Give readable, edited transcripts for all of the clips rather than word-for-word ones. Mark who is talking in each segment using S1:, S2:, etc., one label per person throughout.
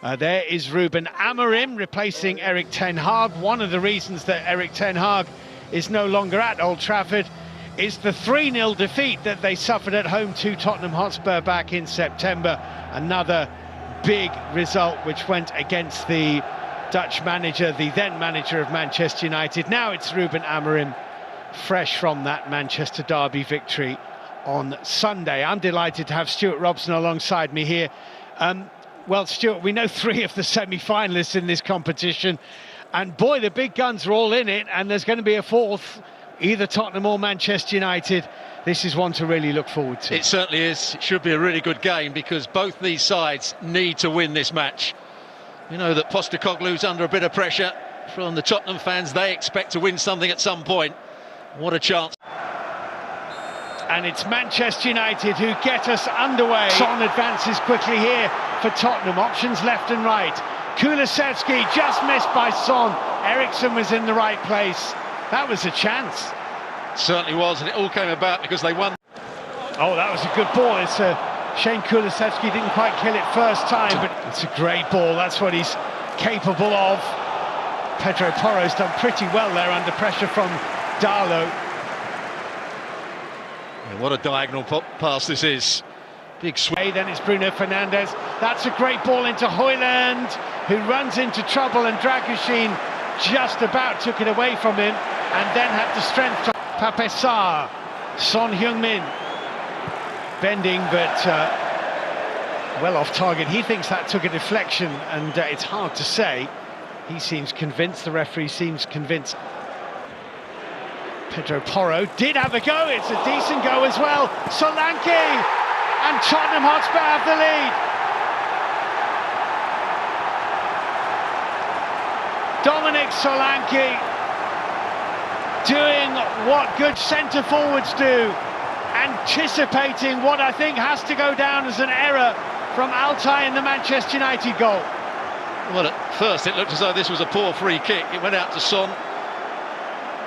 S1: There is Ruben Amorim replacing Erik ten Hag. One of the reasons that Erik ten Hag is no longer at Old Trafford is the 3-0 defeat that they suffered at home to Tottenham Hotspur back in September. Another big result which went against the Dutch manager, the then manager of Manchester United. Now it's Ruben Amorim, fresh from that Manchester derby victory on Sunday. I'm delighted to have Stuart Robson alongside me here. Well, Stuart, we know 3 of the semi-finalists in this competition, and boy, the big guns are all in it, and there's going to be a 4th, either Tottenham or Manchester United. This is one to really look forward to.
S2: It certainly is. It should be a really good game because both these sides need to win this match. You know that Postecoglou's under a bit of pressure from the Tottenham fans. They expect to win something at some point. What a chance.
S1: And it's Manchester United who get us underway. Son advances quickly here for Tottenham. Options left and right. Kulusevski just missed by Son. Eriksen was in the right place. That was a chance.
S2: Certainly was, and it all came about because they won.
S1: Oh, that was a good ball. It's Shane Kulusevski didn't quite kill it first time, but it's a great ball. That's what he's capable of. Pedro Porro's done pretty well there under pressure from Darlow.
S2: Yeah, what a diagonal pass this is. Big swing.
S1: Then it's Bruno Fernandes. That's a great ball into Højlund, who runs into trouble, and Dragushin just about took it away from him and then had the strength to Pape Sarr. Son Heung-min bending, but well off target. He thinks that took a deflection, and it's hard to say. He seems convinced, the referee seems convinced. Pedro Porro did have a go. It's a decent go as well. Solanke, and Tottenham Hotspur have the lead. Dominic Solanke doing what good centre forwards do, anticipating what I think has to go down as an error from Altay in the Manchester United goal.
S2: Well, at first it looked as though this was a poor free kick. It went out to Son.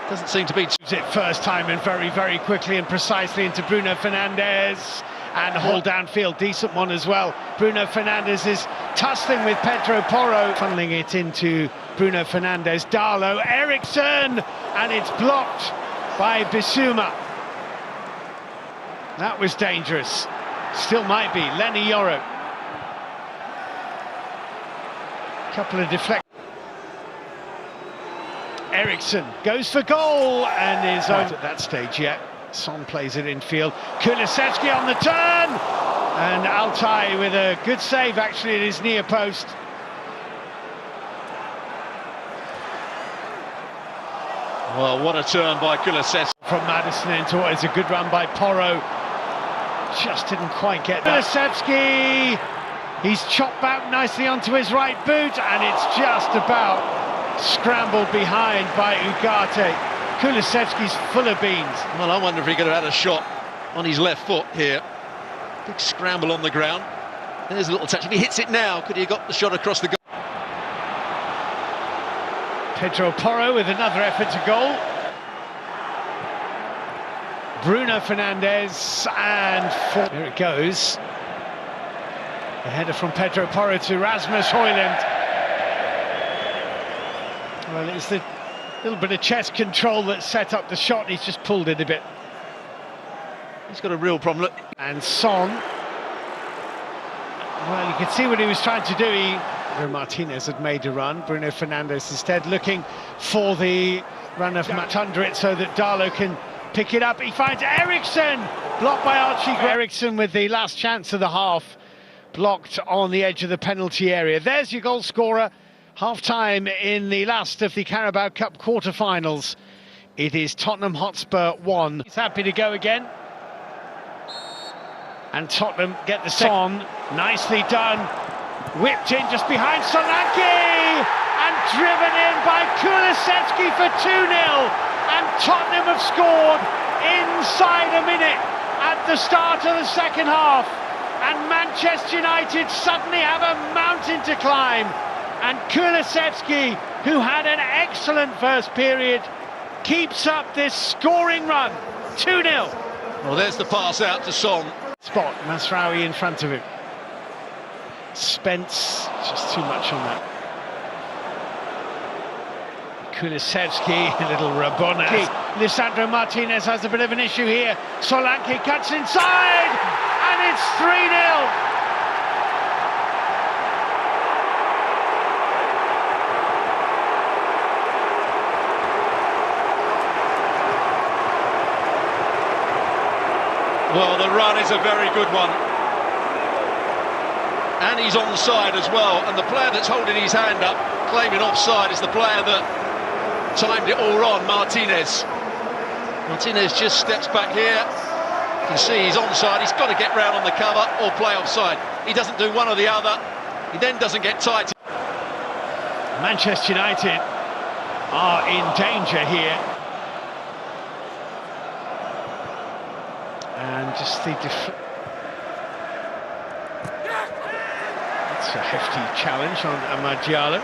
S2: Doesn't seem to be...
S1: It first time and very, very quickly and precisely into Bruno Fernandes, and hold downfield, decent one as well. Bruno Fernandes is tussling with Pedro Porro, funneling it into Bruno Fernandes. Darlow, Eriksen, and it's blocked by Bissouma. That was dangerous. Still might be. Lenny Yoro. Couple of deflections. Eriksen goes for goal and is out at that stage yet. Son plays it in field. Kulusevski on the turn, and Altay with a good save actually at his near post.
S2: Well, what a turn by Kulusevski.
S1: From Maddison into what is a good run by Porro. Just didn't quite get that. Kulusevski, he's chopped back nicely onto his right boot, and it's just about scrambled behind by Ugarte. Kulusevski's full of beans.
S2: Well, I wonder if he could have had a shot on his left foot here. Big scramble on the ground. There's a little touch. If he hits it now, could he have got the shot across the goal?
S1: Pedro Porro with another effort to goal. Bruno Fernandes, and there it goes. A header from Pedro Porro to Rasmus Højlund. Well, it's the little bit of chest control that set up the shot. He's just pulled it a bit.
S2: He's got a real problem. Look.
S1: And Son, well, you can see what he was trying to do. Martinez had made a run. Bruno Fernandes instead looking for the run of match under it so that Darlow can pick it up. He finds Eriksen, blocked by Archie. Eriksen with the last chance of the half, blocked on the edge of the penalty area. There's your goal scorer. Half-time in the last of the Carabao Cup quarter-finals. It is Tottenham Hotspur 1. He's happy to go again. And Tottenham get the second. Nicely done. Whipped in just behind Solanke, and driven in by Kulusevski for 2-0. And Tottenham have scored inside a minute at the start of the second half. And Manchester United suddenly have a mountain to climb. And Kulusevski, who had an excellent first period, keeps up this scoring run. 2-0.
S2: Well, there's the pass out to Son.
S1: Spot, Masraoui in front of him. Spence, just too much on that. Kulisevsky, a little Rabona. Lisandro Martinez has a bit of an issue here. Solanke cuts inside, and it's 3-0.
S2: Well, the run is a very good one. And he's onside as well. And the player that's holding his hand up, claiming offside, is the player that timed it all wrong, Martinez. Martinez just steps back here. You can see he's onside. He's got to get round on the cover or play offside. He doesn't do one or the other. He then doesn't get tight.
S1: Manchester United are in danger here. And just the it's a hefty challenge on Amad Diallo.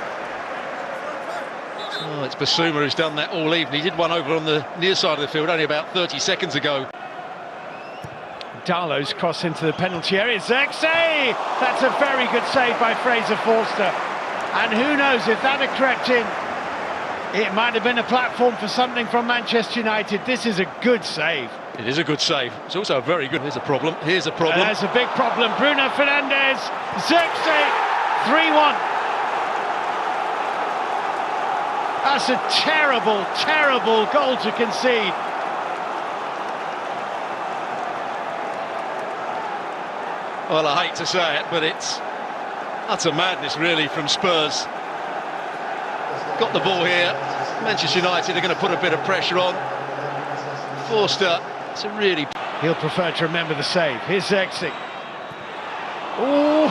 S2: Oh, it's Basuma who's done that all evening. He did one over on the near side of the field only about 30 seconds ago.
S1: Darlow's cross into the penalty area. Zexay! That's a very good save by Fraser Forster. And who knows, if that had crept in, it might have been a platform for something from Manchester United. This is a good save.
S2: It is a good save. It's also a very good... Here's a problem. Here's a problem.
S1: There's a big problem. Bruno Fernandes. Zexay. 3-1. That's a terrible, terrible goal to concede.
S2: Well, I hate to say it, but it's utter madness, really, from Spurs. Got the ball here. Manchester United are going to put a bit of pressure on. Forster, it's a really...
S1: He'll prefer to remember the save. Here's Zexay.
S2: Oh,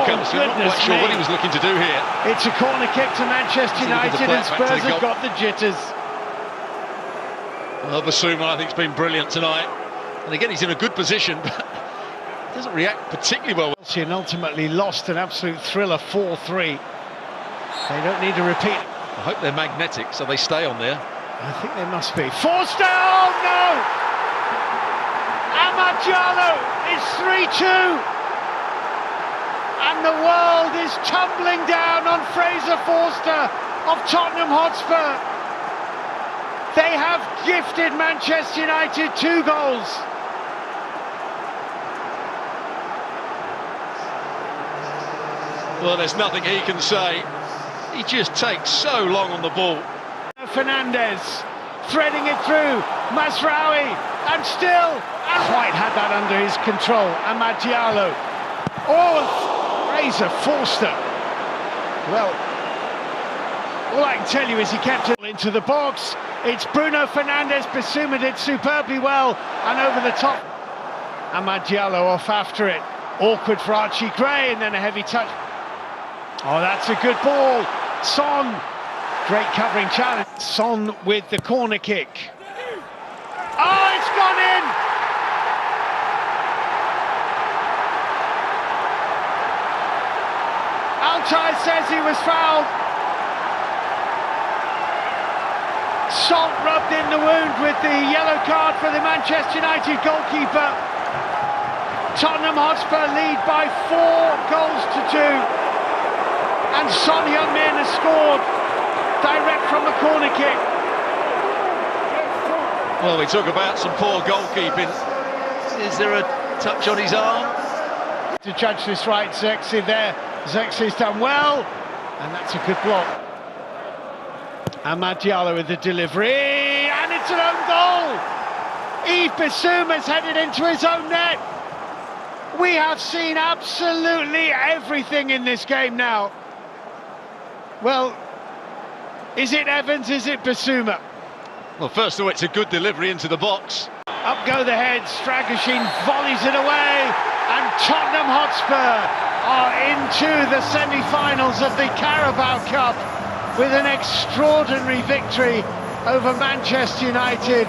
S1: goodness
S2: I'm not quite sure
S1: me.
S2: what he was looking to do here.
S1: It's a corner kick to Manchester United, and Spurs have got the jitters.
S2: Well, Basuma, I think, has been brilliant tonight. And again, he's in a good position, but doesn't react particularly well.
S1: And ultimately lost an absolute thriller, 4-3. They don't need a repeat.
S2: I hope they're magnetic, so they stay on there.
S1: I think they must be. Forster! Oh, no! Amad Diallo is 3-2. And the world is tumbling down on Fraser Forster of Tottenham Hotspur. They have gifted Manchester United 2 goals.
S2: Well, there's nothing he can say. He just takes so long on the ball.
S1: Fernandes threading it through. Mazraoui, and still, and White had that under his control. Amad Diallo. Oh, Fraser Forster. Well, all I can tell you is he kept it into the box. It's Bruno Fernandes. Basuma did superbly well, and over the top. Amad Diallo off after it. Awkward for Archie Gray, and then a heavy touch. Oh, that's a good ball. Son, great covering challenge. Son with the corner kick. Oh, it's gone in! Altay says he was fouled. Salt rubbed in the wound with the yellow card for the Manchester United goalkeeper. Tottenham Hotspur lead by 4 goals to 2. And Son Heung-min has scored direct from the corner kick.
S2: Well, we talk about some poor goalkeeping. Is there a touch on his arm?
S1: To judge this right, Zexay there. Zexay's done well, and that's a good block. Amad Diallo with the delivery, and it's an own goal! Yves Bissouma's headed into his own net. We have seen absolutely everything in this game now. Well, is it Evans, is it Bissouma?
S2: Well, first of all, it's a good delivery into the box.
S1: Up go the heads, Dragoshin volleys it away, and Tottenham Hotspur are into the semi-finals of the Carabao Cup with an extraordinary victory over Manchester United.